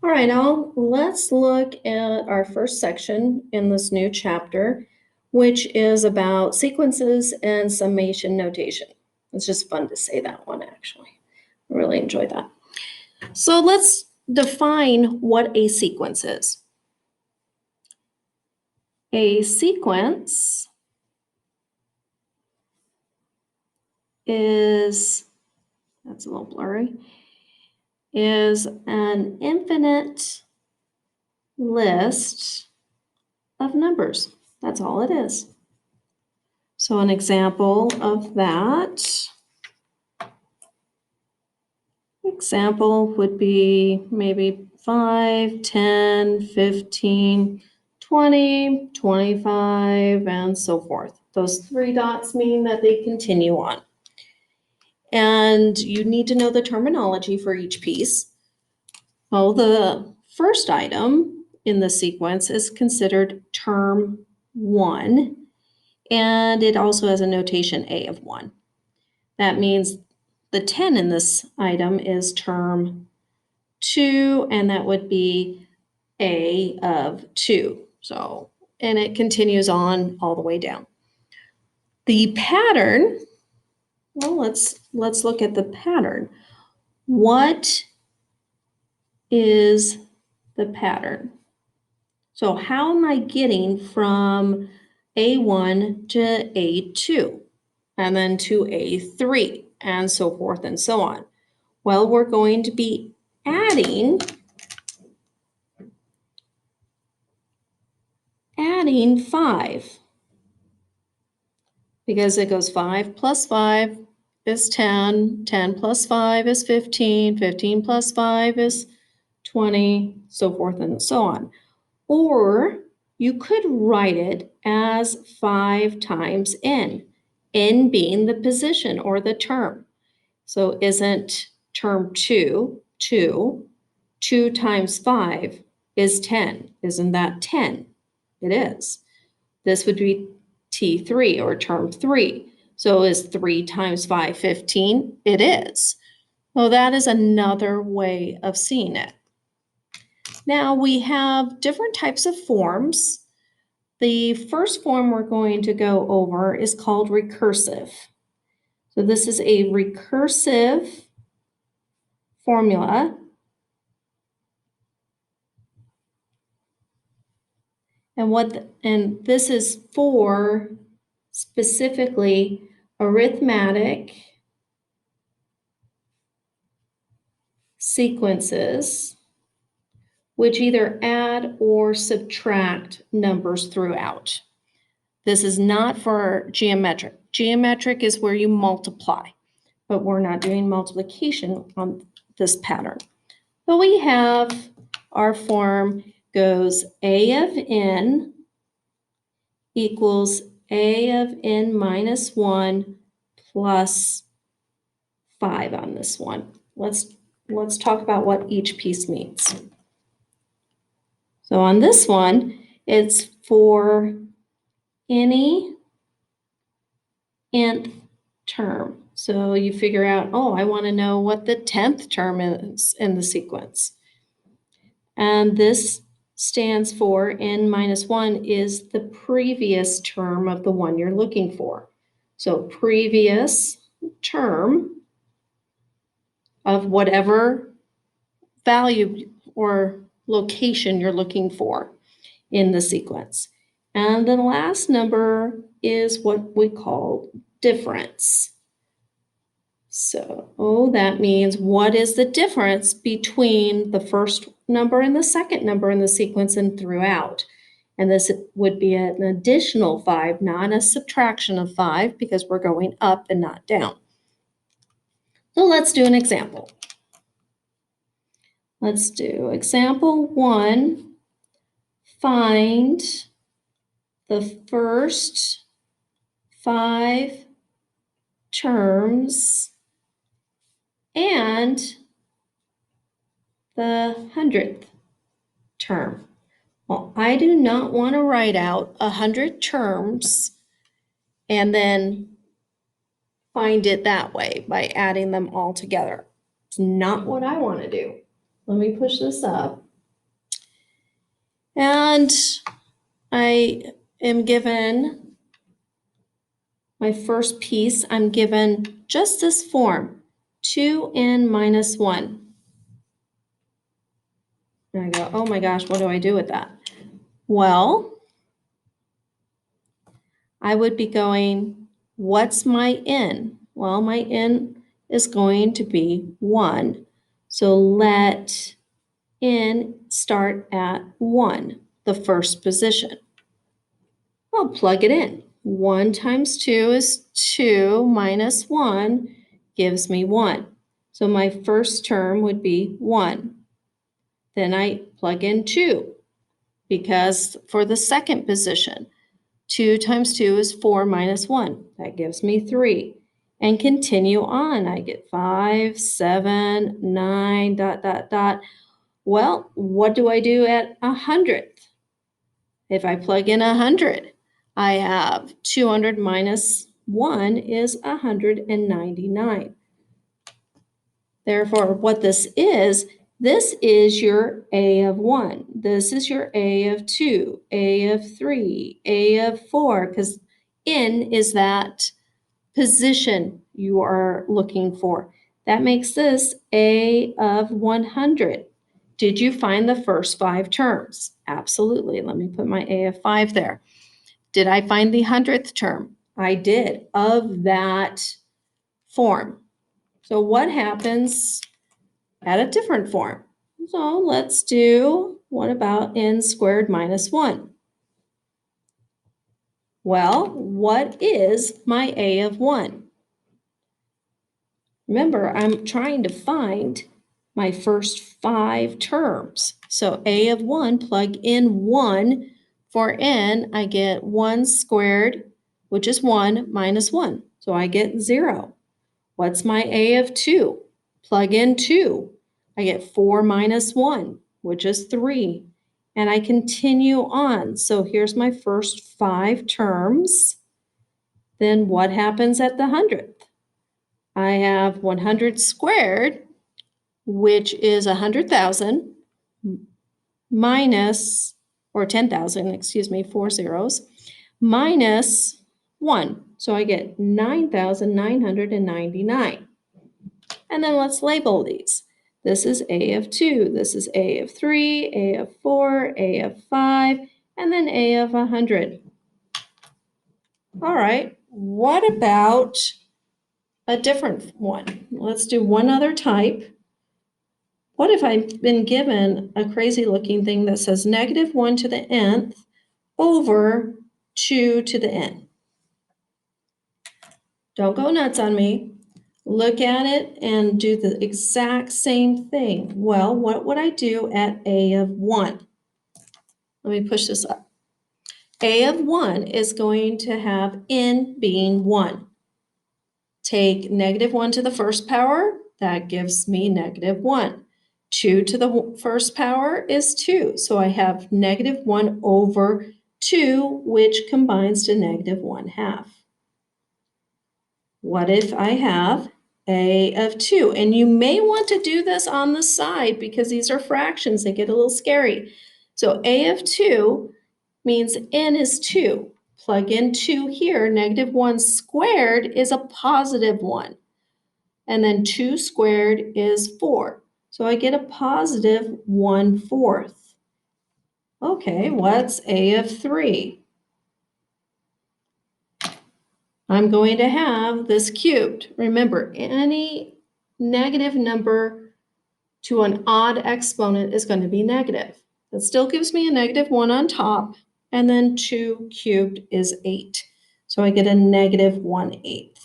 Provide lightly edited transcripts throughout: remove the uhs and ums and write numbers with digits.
All right, now let's look at our first section in this new chapter, which is about sequences and summation notation. It's just fun to say that one, actually. I really enjoy that. So let's define what a sequence is. A sequence is, that's a little blurry, is an infinite list of numbers. That's all it is. So an example of that example would be maybe 5, 10, 15, 20, 25, and so forth. Those three dots mean that they continue on. And you need to know the terminology for each piece. Well, the first item in the sequence is considered term 1, and it also has a notation A of 1. That means the 10 in this item is term 2, and that would be A of 2. So, and it continues on all the way down. The pattern, well, let's look at the pattern. What is the pattern? So how am I getting from A1 to A2 and then to A3 and so forth and so on? Well, we're going to be adding 5 because it goes 5 plus 5 is 10, 10 plus 5 is 15, 15 plus 5 is 20, so forth and so on. Or you could write it as 5 times n being the position or the term. So isn't term 2, 2, 2 times 5 is 10. Isn't that 10? It is. This would be T3 or term 3. So is 3 times 5 15? It is. Well, that is another way of seeing it. Now we have different types of forms. The first form we're going to go over is called recursive. So this is a recursive formula. And this is for specifically arithmetic sequences which either add or subtract numbers throughout. This is not for geometric. Geometric is where you multiply, but we're not doing multiplication on this pattern. So we have our form goes A of n equals A of n minus 1 plus 5 on this one. Let's talk about what each piece means. So on this one, it's for any nth term. So you figure out, oh, I want to know what the 10th term is in the sequence. And this stands for n minus 1 is the previous term of the one you're looking for. So previous term of whatever value or location you're looking for in the sequence. And the last number is what we call difference. So that means what is the difference between the first number and the second number in the sequence and throughout. And this would be an additional 5, not a subtraction of 5 because we're going up and not down. So let's do an example. Let's do example 1. Find the first 5 terms and the 100th term. Well, I do not want to write out 100 terms and then find it that way by adding them all together. It's not what I want to do. Let me push this up. And I am given my first piece, I'm given just this form, 2n minus 1. And I go, oh my gosh, what do I do with that? Well, I would be going, what's my n? Well, my n is going to be 1. So let n start at 1, the first position. I'll plug it in. 1 times 2 is 2 minus 1 gives me 1. So my first term would be 1. Then I plug in 2 because for the second position, 2 times 2 is 4 minus 1. That gives me 3. And continue on. I get 5, 7, 9, dot, dot, dot. Well, what do I do at 100th? If I plug in 100, I have 200 minus 1 is 199. Therefore, what this is your A of 1. This is your A of 2, A of 3, A of 4, because n is that position you are looking for. That makes this A of 100. Did you find the first 5 terms? Absolutely. Let me put my A of 5 there. Did I find the 100th term? I did, of that form. So what happens at a different form? So let's do, what about n squared minus 1? Well, what is my A of 1? Remember, I'm trying to find my first 5 terms. So A of 1, plug in 1 for n, I get 1 squared, which is 1 minus 1. So I get 0. What's my A of 2? Plug in 2. I get 4 minus 1, which is 3. And I continue on. So here's my first 5 terms. Then what happens at the 100th? I have 100 squared, which is 100,000, minus, or 10,000, excuse me, 4 zeros, minus 1. So I get 9,999. And then let's label these. This is A of 2, this is A of 3, A of 4, A of 5, and then A of 100. All right, what about a different one? Let's do one other type. What if I've been given a crazy looking thing that says negative 1 to the nth over 2 to the n? Don't go nuts on me. Look at it and do the exact same thing. Well, what would I do at A of 1? Let me push this up. A of 1 is going to have n being 1. Take negative 1 to the first power, that gives me negative 1. 2 to the first power is 2, so I have negative 1 over 2, which combines to negative 1/2. What if I have A of 2? And you may want to do this on the side because these are fractions, they get a little scary. So A of 2 means n is 2. Plug in 2 here, negative 1 squared is a positive 1. And then 2 squared is 4. So I get a positive 1/4. Okay, what's A of 3? I'm going to have this cubed. Remember, any negative number to an odd exponent is going to be negative. That still gives me a negative 1 on top, and then 2 cubed is 8. So I get a negative 1/8.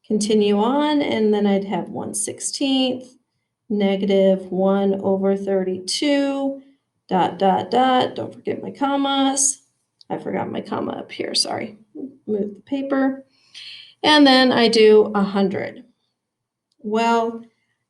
Continue on, and then I'd have 1/16, negative 1 over 32, dot, dot, dot. Don't forget my commas. I forgot my comma up here, sorry. Move the paper. And then I do 100. Well,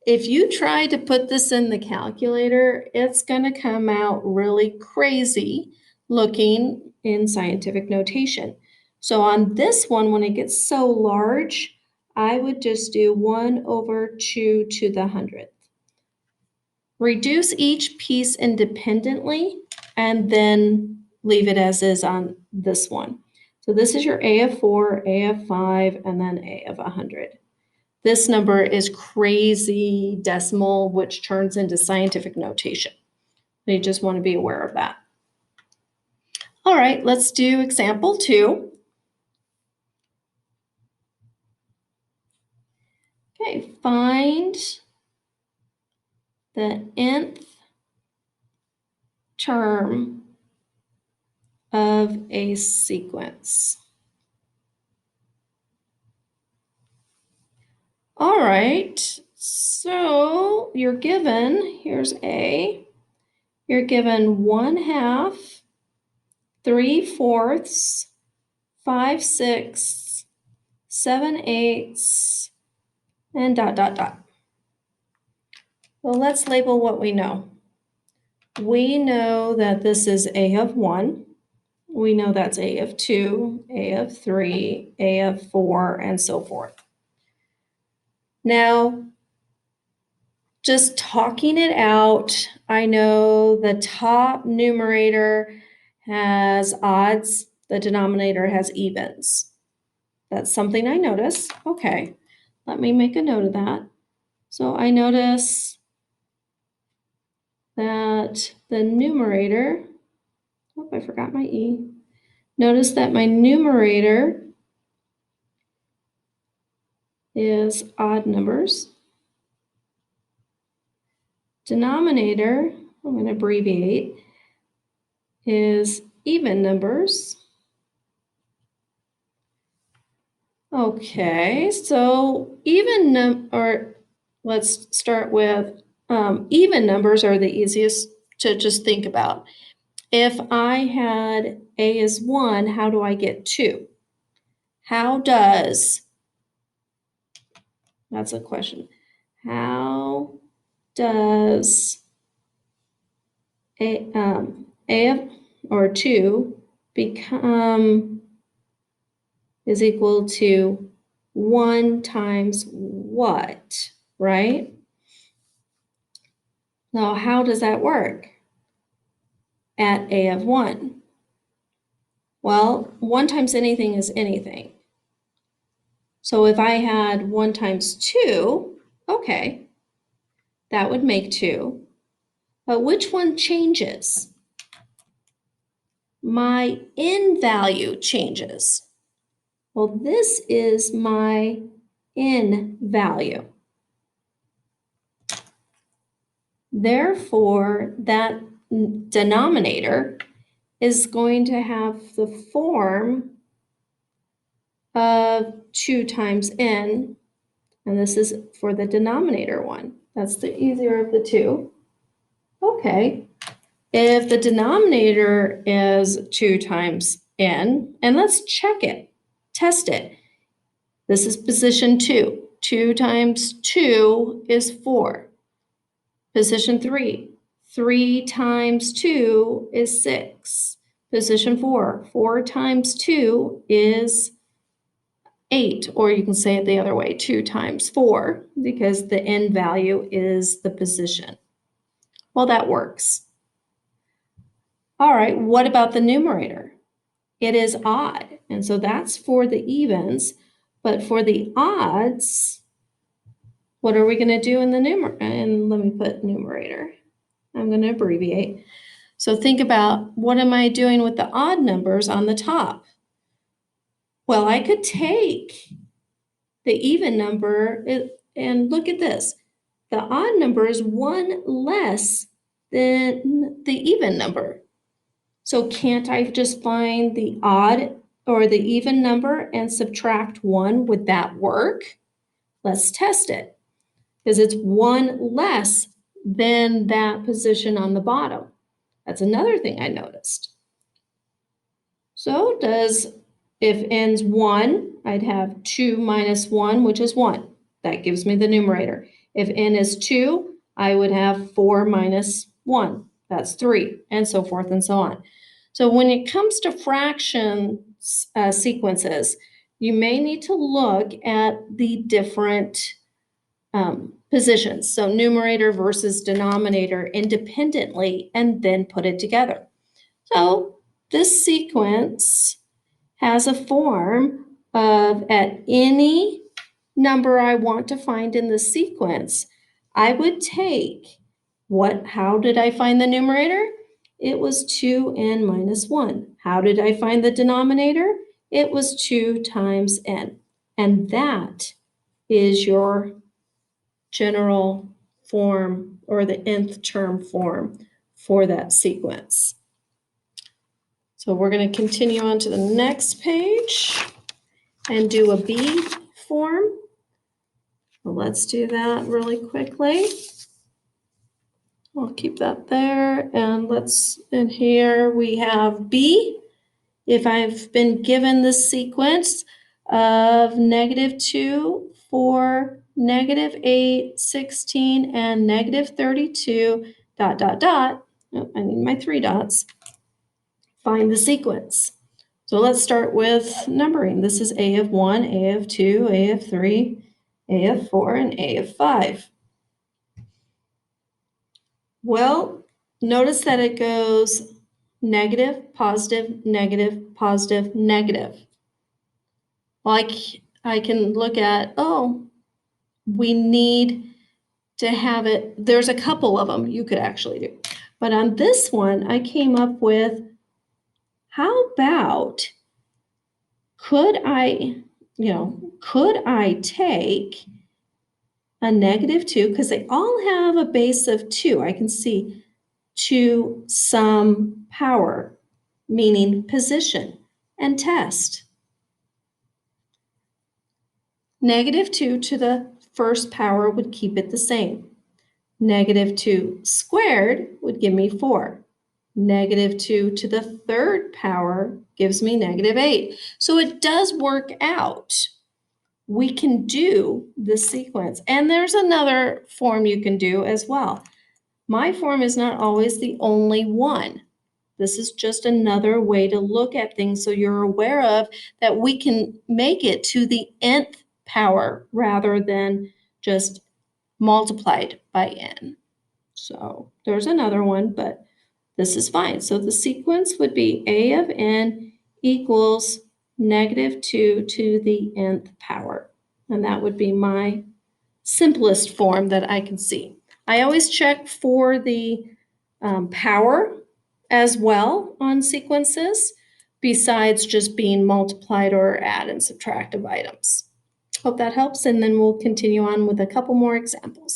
if you try to put this in the calculator, it's going to come out really crazy looking in scientific notation. So on this one, when it gets so large, I would just do 1 over 2 to the 100th. Reduce each piece independently and then leave it as is on this one. So this is your A of 4, A of 5, and then A of 100. This number is crazy decimal, which turns into scientific notation. You just want to be aware of that. All right, let's do example 2. Okay, find the nth term of a sequence. All right, so you're given, here's A, you're given 1/2, 3/4, 5/6, 7/8, and dot, dot, dot. Well, let's label what we know. We know that this is A of 1. We know that's A of 2, A of 3, A of 4, and so forth. Now, just talking it out, I know the top numerator has odds, the denominator has evens. That's something I notice. Okay, let me make a note of that. So I notice that the numerator, oh, I forgot my E. Notice that my numerator is odd numbers. Denominator, I'm going to abbreviate, is even numbers. Okay, so let's start with even numbers are the easiest to just think about. If I had A is 1, how do I get 2? That's a question. How does A or 2 become is equal to 1 times what, right? Now, how does that work at A of 1? Well, 1 times anything is anything. So if I had 1 times 2, okay, that would make 2. But which one changes? My n value changes. Well, this is my n value. Therefore, that denominator is going to have the form of 2 times n, and this is for the denominator one. That's the easier of the two. Okay, if the denominator is 2 times n, and let's check it, test it. This is position 2. 2 times 2 is 4. Position 3. 3 times 2 is 6. Position 4. 4 times 2 is 8, or you can say it the other way, 2 times 4, because the n value is the position. Well, that works. All right, what about the numerator? It is odd, and so that's for the evens, but for the odds, what are we going to do in the numerator? And let me put numerator. I'm going to abbreviate. So think about, what am I doing with the odd numbers on the top? Well, I could take the even number, and look at this. The odd number is 1 less than the even number. So can't I just find the odd or the even number and subtract 1? Would that work? Let's test it, because it's 1 less than that position on the bottom. That's another thing I noticed. So if n's 1, I'd have 2 minus 1, which is 1. That gives me the numerator. If n is 2, I would have 4 minus 1. That's 3, and so forth and so on. So when it comes to fraction sequences, you may need to look at the different positions. So numerator versus denominator independently, and then put it together. So this sequence has a form of at any number I want to find in the sequence, I would take how did I find the numerator? It was 2n minus 1. How did I find the denominator? It was 2 times n. And that is your general form or the nth term form for that sequence. So we're going to continue on to the next page and do a B form. Well, let's do that really quickly. I'll keep that there. And in here we have B. If I've been given the sequence of -2, 4, -8, 16, and -32, ... Oh, I need my 3 dots. Find the sequence. So let's start with numbering. This is A of 1, A of 2, A of 3, A of 4, and A of 5. Well, notice that it goes negative, positive, negative, positive, negative. Like I can look at, we need to have it. There's a couple of them you could actually do. But on this one, I came up with, how about, could I take a -2, because they all have a base of 2. I can see to some power, meaning position, and test. -2 to the first power would keep it the same. -2 squared would give me 4. -2 to the third power gives me -8. So it does work out. We can do this sequence. And there's another form you can do as well. My form is not always the only one. This is just another way to look at things so you're aware of that we can make it to the nth power rather than just multiplied by n. So there's another one, but this is fine. So the sequence would be A of n equals -2 to the nth power. And that would be my simplest form that I can see. I always check for the power as well on sequences, besides just being multiplied or add and subtract of items. Hope that helps, and then we'll continue on with a couple more examples.